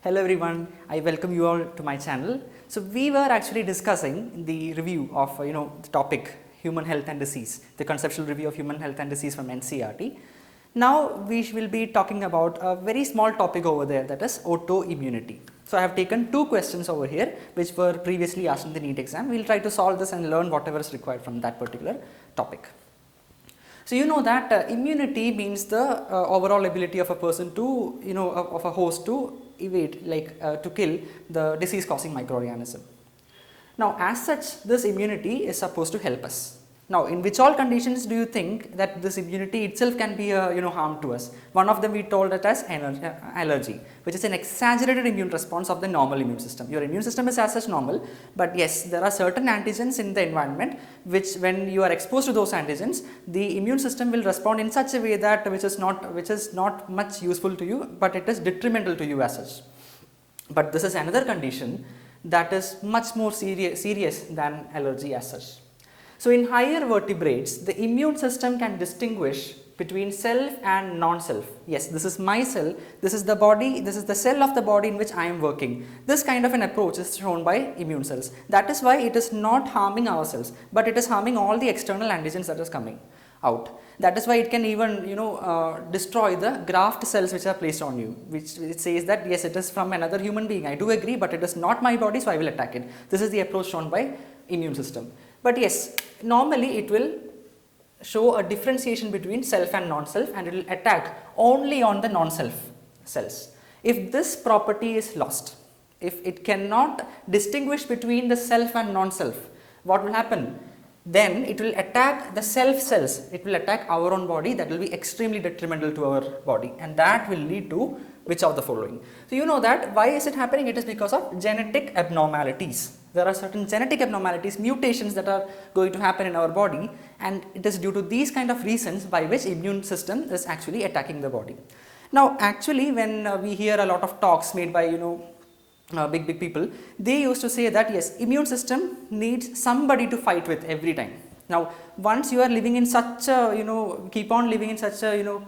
Hello everyone, I welcome you all to my channel. So we were actually discussing the review of the topic human health and disease, the conceptual review of human health and disease from NCERT. Now we will be talking about a very small topic over there, that is autoimmunity. So I have taken two questions over here which were previously asked in the NEET exam. We will try to solve this and learn whatever is required from that particular topic. So you know that immunity means the overall ability of a person to, of a host to evade, to kill the disease causing microorganism. Now as such, this immunity is supposed to help us. Now in which all conditions do you think that this immunity itself can be a harm to us? One of them we told it as allergy, which is an exaggerated immune response of the normal immune system. Your immune system is as such normal, but yes, there are certain antigens in the environment which when you are exposed to those antigens, the immune system will respond in such a way that which is not much useful to you, but it is detrimental to you as such. But this is another condition that is much more serious than allergy as such. So in higher vertebrates, the immune system can distinguish between self and non-self. Yes, this is my cell, this is the body, this is the cell of the body in which I am working. This kind of an approach is shown by immune cells. That is why it is not harming our cells, but it is harming all the external antigens that is coming out. That is why it can even destroy the graft cells which are placed on you, which it says that yes, it is from another human being. I do agree, but it is not my body, so I will attack it. This is the approach shown by immune system. But yes, normally it will show a differentiation between self and non-self, and it will attack only on the non-self cells. If this property is lost, if it cannot distinguish between the self and non-self, what will happen? Then it will attack the self cells, it will attack our own body. That will be extremely detrimental to our body, and that will lead to which of the following. So you know that why is it happening? It is because of genetic abnormalities. There are certain genetic abnormalities, mutations that are going to happen in our body, and it is due to these kind of reasons by which immune system is actually attacking the body. Now actually when we hear a lot of talks made by big people, they used to say that yes, immune system needs somebody to fight with every time. Now once you are living in such a keep on living in such a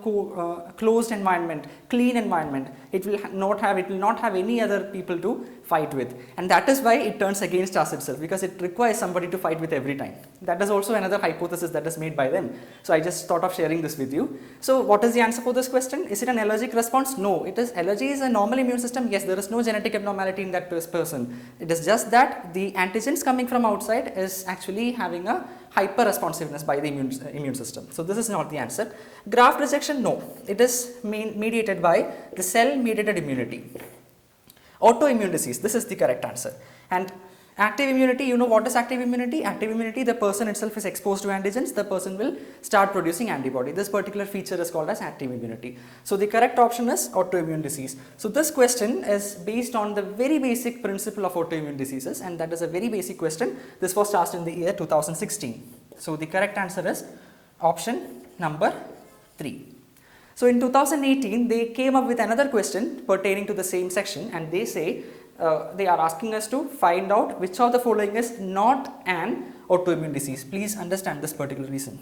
closed environment, clean environment, it will not have any other people to fight with, and that is why it turns against us itself, because it requires somebody to fight with every time. That is also another hypothesis that is made by them. So I just thought of sharing this with you. So what is the answer for this question? Is it an allergic response? No, it is. Allergy is a normal immune system. Yes, there is no genetic abnormality in that person. It is just that the antigens coming from outside is actually having a hyper responsiveness by the immune system. So this is not the answer. Graft rejection, no, it is mediated by the cell mediated immunity. Autoimmune disease, this is the correct answer. And active immunity, you know what is active immunity? Active immunity, the person itself is exposed to antigens, the person will start producing antibody. This particular feature is called as active immunity. So the correct option is autoimmune disease. So this question is based on the very basic principle of autoimmune diseases, and that is a very basic question. This was asked in the year 2016. So the correct answer is option number 3. So in 2018, they came up with another question pertaining to the same section, and they say they are asking us to find out which of the following is not an autoimmune disease. Please understand this particular reason,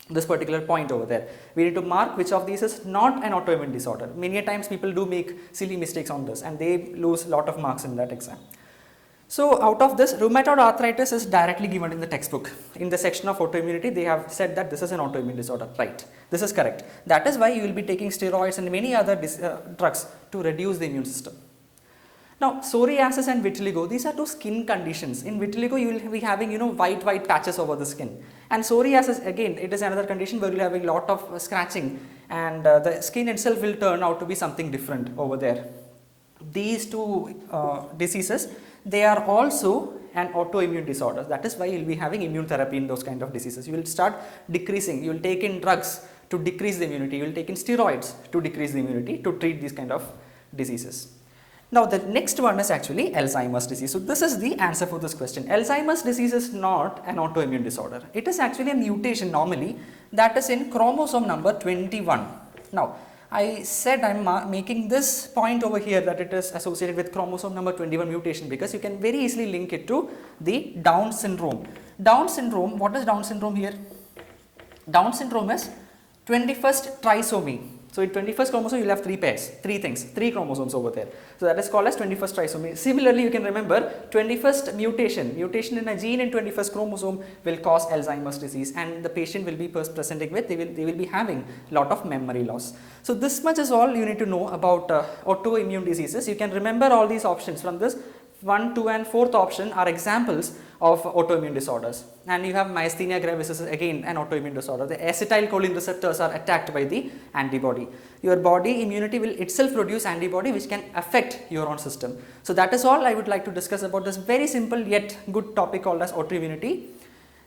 this particular point over there. We need to mark which of these is not an autoimmune disorder. Many a times people do make silly mistakes on this, and they lose a lot of marks in that exam. So out of this, rheumatoid arthritis is directly given in the textbook. In the section of autoimmunity, they have said that this is an autoimmune disorder. Right, this is correct. That is why you will be taking steroids and many other drugs to reduce the immune system. Now psoriasis and vitiligo, these are two skin conditions. In vitiligo you will be having white patches over the skin, and psoriasis again, it is another condition where you will have a lot of scratching, and the skin itself will turn out to be something different over there. These two diseases, they are also an autoimmune disorder. That is why you will be having immune therapy in those kind of diseases. You will start decreasing, you will take in drugs to decrease the immunity, you will take in steroids to decrease the immunity to treat these kind of diseases. Now the next one is actually Alzheimer's disease. So this is the answer for this question. Alzheimer's disease is not an autoimmune disorder. It is actually a mutation normally that is in chromosome number 21. Now I said I am making this point over here that it is associated with chromosome number 21 mutation because you can very easily link it to the Down syndrome. Down syndrome, what is Down syndrome here? Down syndrome is 21st trisomy. So in 21st chromosome, you'll have 3 pairs, 3 things, 3 chromosomes over there. So that is called as 21st trisomy. Similarly, you can remember 21st mutation in a gene in 21st chromosome will cause Alzheimer's disease, and the patient will be presenting with, they will be having lot of memory loss. So this much is all you need to know about autoimmune diseases. You can remember all these options from this. 1, 2 and 4th option are examples of autoimmune disorders, and you have myasthenia gravis is again an autoimmune disorder. The acetylcholine receptors are attacked by the antibody. Your body immunity will itself produce antibody which can affect your own system. So that is all I would like to discuss about this very simple yet good topic called as autoimmunity.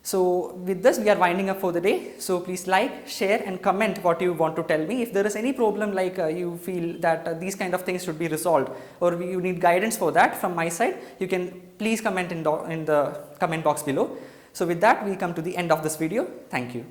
So with this we are winding up for the day. So please like, share and comment what you want to tell me. If there is any problem like you feel that these kind of things should be resolved, or you need guidance for that from my side, you can please comment in the comment box below. So with that we come to the end of this video. Thank you.